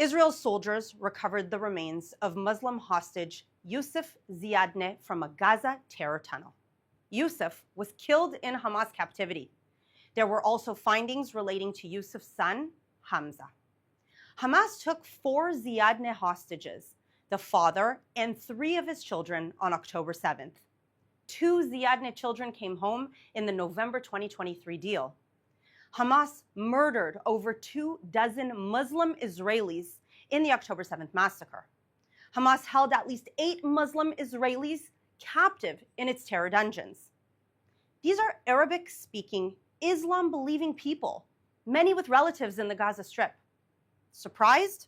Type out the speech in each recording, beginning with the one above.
Israel's soldiers recovered the remains of Muslim hostage Yusuf Ziadne from a Gaza terror tunnel. Yusuf was killed in Hamas captivity. There were also findings relating to Yusuf's son, Hamza. Hamas took 4 Ziadne hostages, the father and 3 of his children, on October 7th. 2 Ziadne children came home in the November 2023 deal. Hamas murdered over 24 Muslim Israelis in the October 7th massacre. Hamas held at least 8 Muslim Israelis captive in its terror dungeons. These are Arabic-speaking, Islam-believing people, many with relatives in the Gaza Strip. Surprised?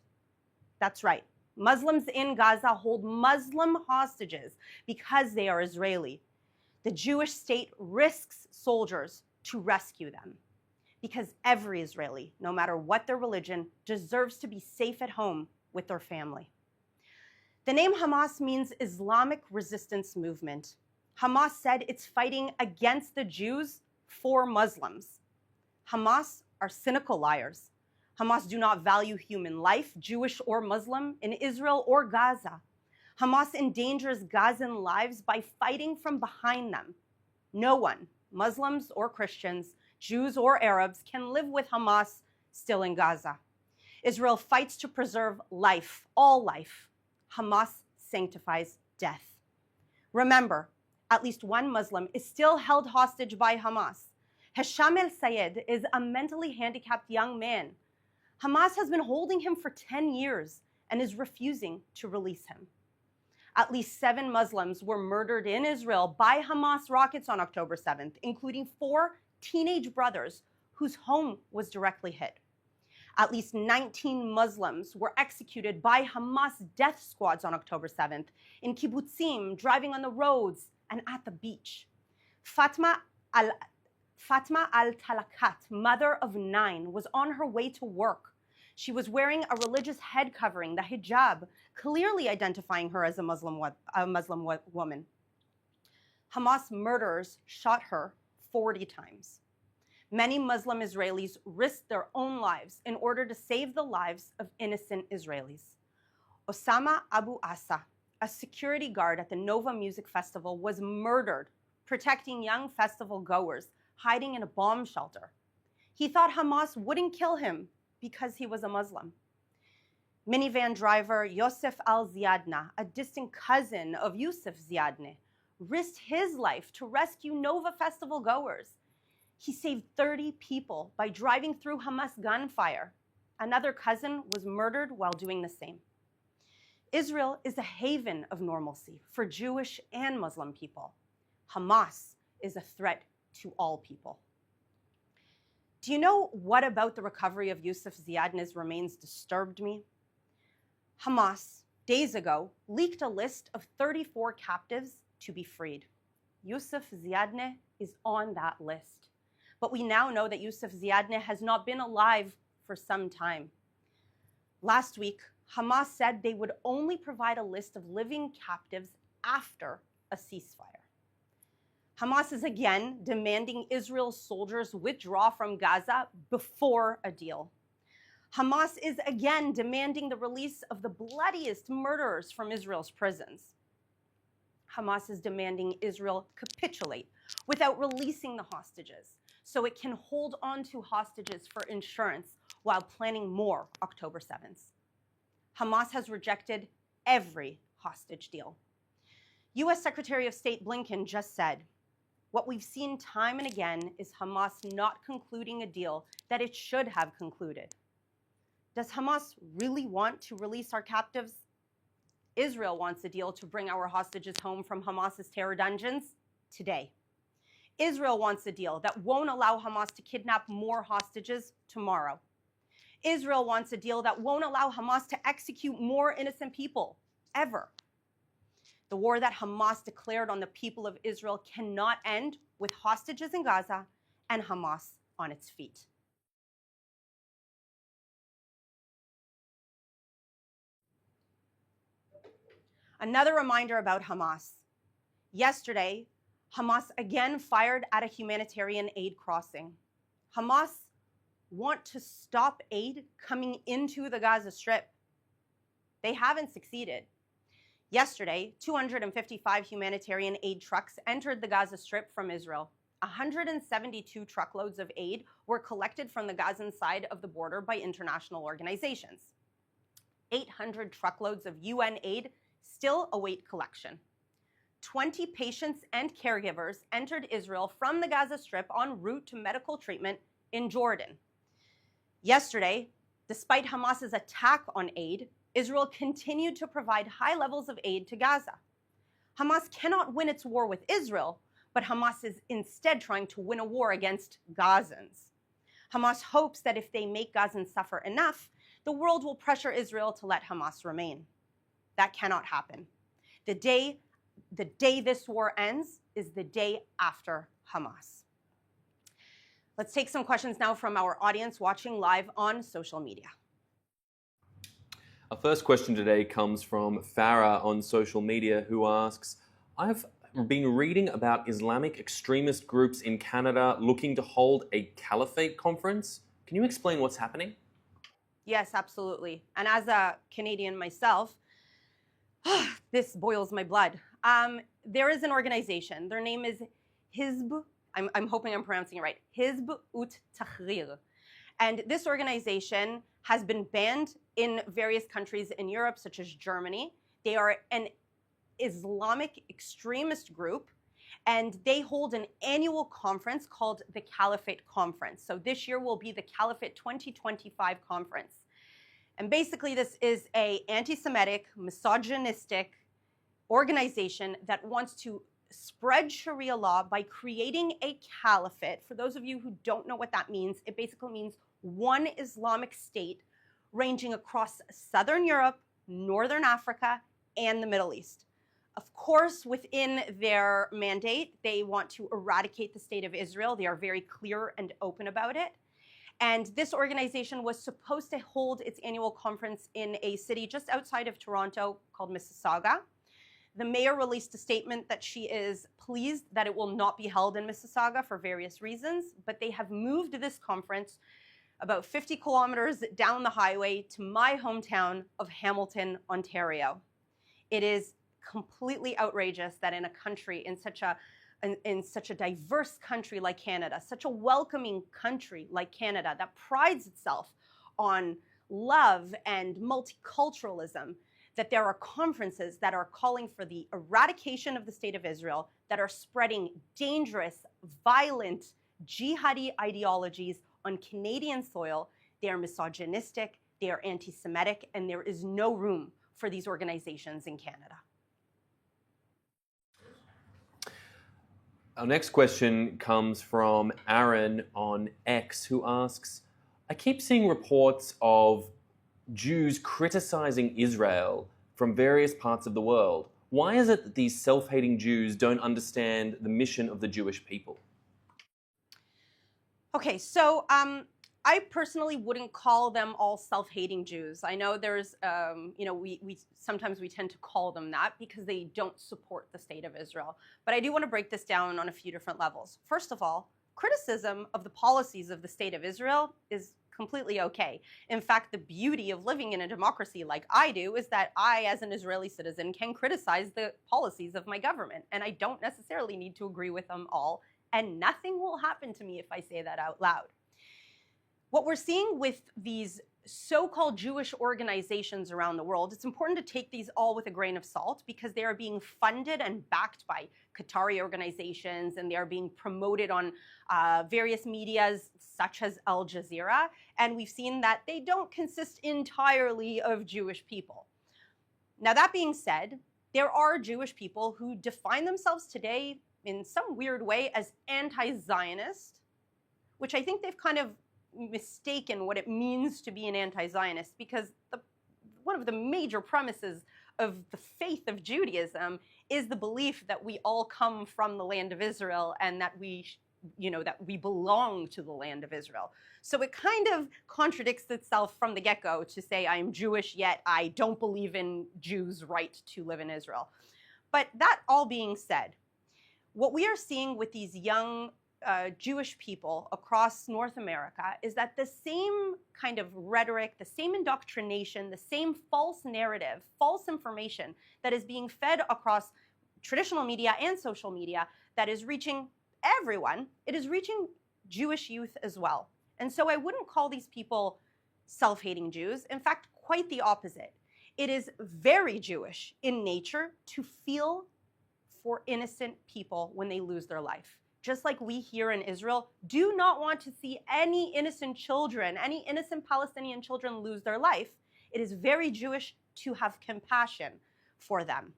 That's right. Muslims in Gaza hold Muslim hostages because they are Israeli. The Jewish state risks soldiers to rescue them because every Israeli, no matter what their religion, deserves to be safe at home with their family. The name Hamas means Islamic Resistance Movement. Hamas said it's fighting against the Jews for Muslims. Hamas are cynical liars. Hamas do not value human life, Jewish or Muslim, in Israel or Gaza. Hamas endangers Gazan lives by fighting from behind them. No one, Muslims or Christians, Jews or Arabs, can live with Hamas still in Gaza. Israel fights to preserve life, all life. Hamas sanctifies death. Remember, at least one Muslim is still held hostage by Hamas. Hisham el-Sayed is a mentally handicapped young man. Hamas has been holding him for 10 years and is refusing to release him. At least 7 Muslims were murdered in Israel by Hamas rockets on October 7th, including 4 teenage brothers whose home was directly hit. At least 19 Muslims were executed by Hamas death squads on October 7th in kibbutzim, driving on the roads, and at the beach. Fatma al-Talakat, mother of 9, was on her way to work. She was wearing a religious head covering, the hijab, clearly identifying her as a Muslim woman. Hamas murderers shot her 40 times. Many Muslim Israelis risked their own lives in order to save the lives of innocent Israelis. Osama Abu Asa, a security guard at the Nova Music Festival, was murdered, protecting young festival goers hiding in a bomb shelter. He thought Hamas wouldn't kill him because he was a Muslim. Minivan driver Yosef al-Ziadna, a distant cousin of Yusuf Ziadne, risked his life to rescue Nova Festival goers. He saved 30 people by driving through Hamas gunfire. Another cousin was murdered while doing the same. Israel is a haven of normalcy for Jewish and Muslim people. Hamas is a threat to all people. Do you know what about the recovery of Yusuf Ziadne's remains disturbed me? Hamas, days ago, leaked a list of 34 captives to be freed. Yusuf Ziadne is on that list. But we now know that Yusuf Ziadne has not been alive for some time. Last week, Hamas said they would only provide a list of living captives after a ceasefire. Hamas is again demanding Israel's soldiers withdraw from Gaza before a deal. Hamas is again demanding the release of the bloodiest murderers from Israel's prisons. Hamas is demanding Israel capitulate without releasing the hostages so it can hold on to hostages for insurance while planning more October 7th. Hamas has rejected every hostage deal. U.S. Secretary of State Blinken just said, "What we've seen time and again is Hamas not concluding a deal that it should have concluded." Does Hamas really want to release our captives? Israel wants a deal to bring our hostages home from Hamas's terror dungeons today. Israel wants a deal that won't allow Hamas to kidnap more hostages tomorrow. Israel wants a deal that won't allow Hamas to execute more innocent people, ever. The war that Hamas declared on the people of Israel cannot end with hostages in Gaza and Hamas on its feet. Another reminder about Hamas. Yesterday, Hamas again fired at a humanitarian aid crossing. Hamas want to stop aid coming into the Gaza Strip. They haven't succeeded. Yesterday, 255 humanitarian aid trucks entered the Gaza Strip from Israel. 172 truckloads of aid were collected from the Gazan side of the border by international organizations. 800 truckloads of UN aid still await collection. 20 patients and caregivers entered Israel from the Gaza Strip en route to medical treatment in Jordan. Yesterday, despite Hamas's attack on aid, Israel continued to provide high levels of aid to Gaza. Hamas cannot win its war with Israel, but Hamas is instead trying to win a war against Gazans. Hamas hopes that if they make Gazans suffer enough, the world will pressure Israel to let Hamas remain. That cannot happen. The day this war ends is the day after Hamas. Let's take some questions now from our audience watching live on social media. Our first question today comes from Farah on social media, who asks, I've been reading about Islamic extremist groups in Canada looking to hold a caliphate conference. Can you explain what's happening? Yes, absolutely. And as a Canadian myself, this boils my blood. There is an organization. Their name is Hizb. I'm hoping I'm pronouncing it right. Hizb ut Tahrir. And this organization has been banned in various countries in Europe, such as Germany. They are an Islamic extremist group, and they hold an annual conference called the Caliphate Conference. So this year will be the Caliphate 2025 conference. And basically this is an anti-Semitic, misogynistic organization that wants to spread Sharia law by creating a caliphate. For those of you who don't know what that means, it basically means one Islamic state ranging across Southern Europe, Northern Africa, and the Middle East. Of course, within their mandate, they want to eradicate the state of Israel. They are very clear and open about it. And this organization was supposed to hold its annual conference in a city just outside of Toronto called Mississauga. The mayor released a statement that she is pleased that it will not be held in Mississauga for various reasons, but they have moved this conference about 50 kilometers down the highway to my hometown of Hamilton, Ontario. It is completely outrageous that in a country, in such a diverse country like Canada, such a welcoming country like Canada that prides itself on love and multiculturalism, that there are conferences that are calling for the eradication of the state of Israel, that are spreading dangerous, violent, jihadi ideologies on Canadian soil. They are misogynistic, they are anti-Semitic, and there is no room for these organizations in Canada. Our next question comes from Aaron on X, who asks, I keep seeing reports of Jews criticizing Israel from various parts of the world. Why is it that these self-hating Jews don't understand the mission of the Jewish people? Okay, so I personally wouldn't call them all self-hating Jews. I know there's, we sometimes we tend to call them that because they don't support the state of Israel. But I do want to break this down on a few different levels. First of all, criticism of the policies of the state of Israel is completely okay. In fact, the beauty of living in a democracy like I do is that I, as an Israeli citizen, can criticize the policies of my government. And I don't necessarily need to agree with them all. And nothing will happen to me if I say that out loud. What we're seeing with these so-called Jewish organizations around the world, it's important to take these all with a grain of salt because they are being funded and backed by Qatari organizations, and they are being promoted on various medias such as Al Jazeera. And we've seen that they don't consist entirely of Jewish people. Now, that being said, there are Jewish people who define themselves today in some weird way as anti-Zionist, which I think they've kind of mistaken what it means to be an anti-Zionist, because one of the major premises of the faith of Judaism is the belief that we all come from the land of Israel and that we belong to the land of Israel. So it kind of contradicts itself from the get-go to say I'm Jewish, yet I don't believe in Jews' right to live in Israel. But that all being said, what we are seeing with these young Jewish people across North America is that the same kind of rhetoric, the same indoctrination, the same false narrative, false information that is being fed across traditional media and social media that is reaching everyone, it is reaching Jewish youth as well. And so I wouldn't call these people self-hating Jews. In fact, quite the opposite. It is very Jewish in nature to feel for innocent people when they lose their life. Just like we here in Israel do not want to see any innocent children, any innocent Palestinian children lose their life, it is very Jewish to have compassion for them.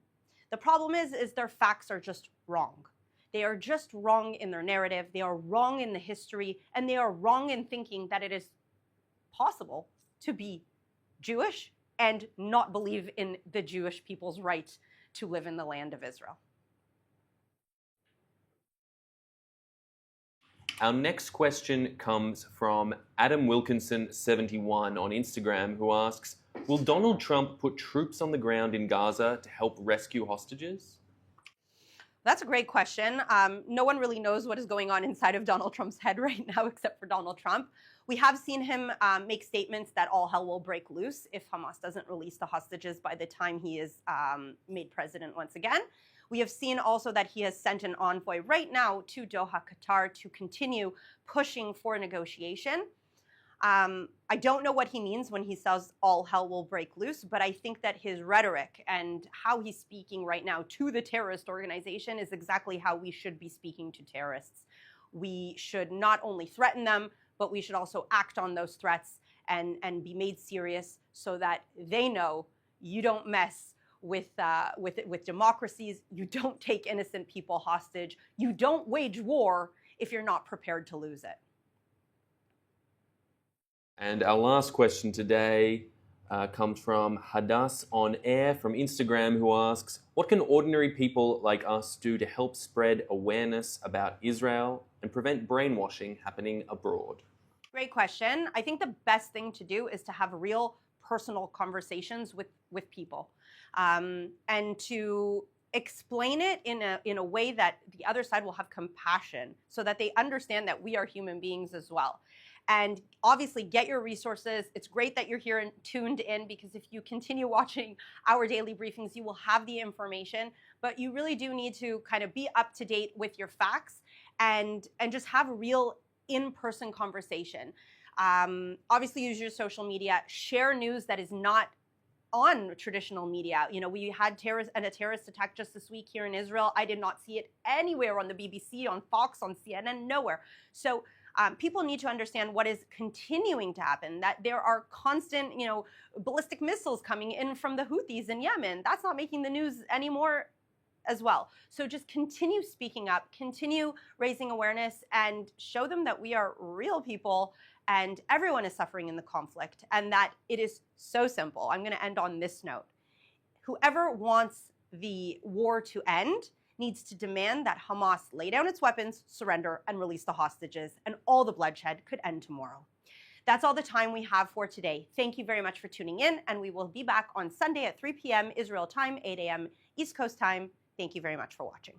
The problem is their facts are just wrong. They are just wrong in their narrative, they are wrong in the history, and they are wrong in thinking that it is possible to be Jewish and not believe in the Jewish people's right to live in the land of Israel. Our next question comes from Adam Wilkinson71 on Instagram, who asks, will Donald Trump put troops on the ground in Gaza to help rescue hostages? That's a great question. No one really knows what is going on inside of Donald Trump's head right now except for Donald Trump. We have seen him make statements that all hell will break loose if Hamas doesn't release the hostages by the time he is made president once again. We have seen also that he has sent an envoy right now to Doha, Qatar, to continue pushing for negotiation. I don't know what he means when he says all hell will break loose, but I think that his rhetoric and how he's speaking right now to the terrorist organization is exactly how we should be speaking to terrorists. We should not only threaten them, but we should also act on those threats and be made serious so that they know you don't mess with democracies, you don't take innocent people hostage, you don't wage war if you're not prepared to lose it. And our last question today comes from Hadass on Air from Instagram, who asks, what can ordinary people like us do to help spread awareness about Israel and prevent brainwashing happening abroad? Great question. I think the best thing to do is to have real personal conversations with people and to explain it in a way that the other side will have compassion so that they understand that we are human beings as well. And obviously get your resources. It's great that you're here and tuned in, because if you continue watching our daily briefings, you will have the information, but you really do need to kind of be up to date with your facts and just have a real in-person conversation. Obviously use your social media, share news that is not on traditional media. You know, we had a terrorist attack just this week here in Israel. I did not see it anywhere on the BBC, on Fox, on CNN, nowhere. So people need to understand what is continuing to happen, that there are constant, ballistic missiles coming in from the Houthis in Yemen. That's not making the news anymore as well. So just continue speaking up, continue raising awareness, and show them that we are real people and everyone is suffering in the conflict, and that it is so simple. I'm going to end on this note. Whoever wants the war to end needs to demand that Hamas lay down its weapons, surrender, and release the hostages, and all the bloodshed could end tomorrow. That's all the time we have for today. Thank you very much for tuning in, and we will be back on Sunday at 3 p.m. Israel time, 8 a.m. East Coast time. Thank you very much for watching.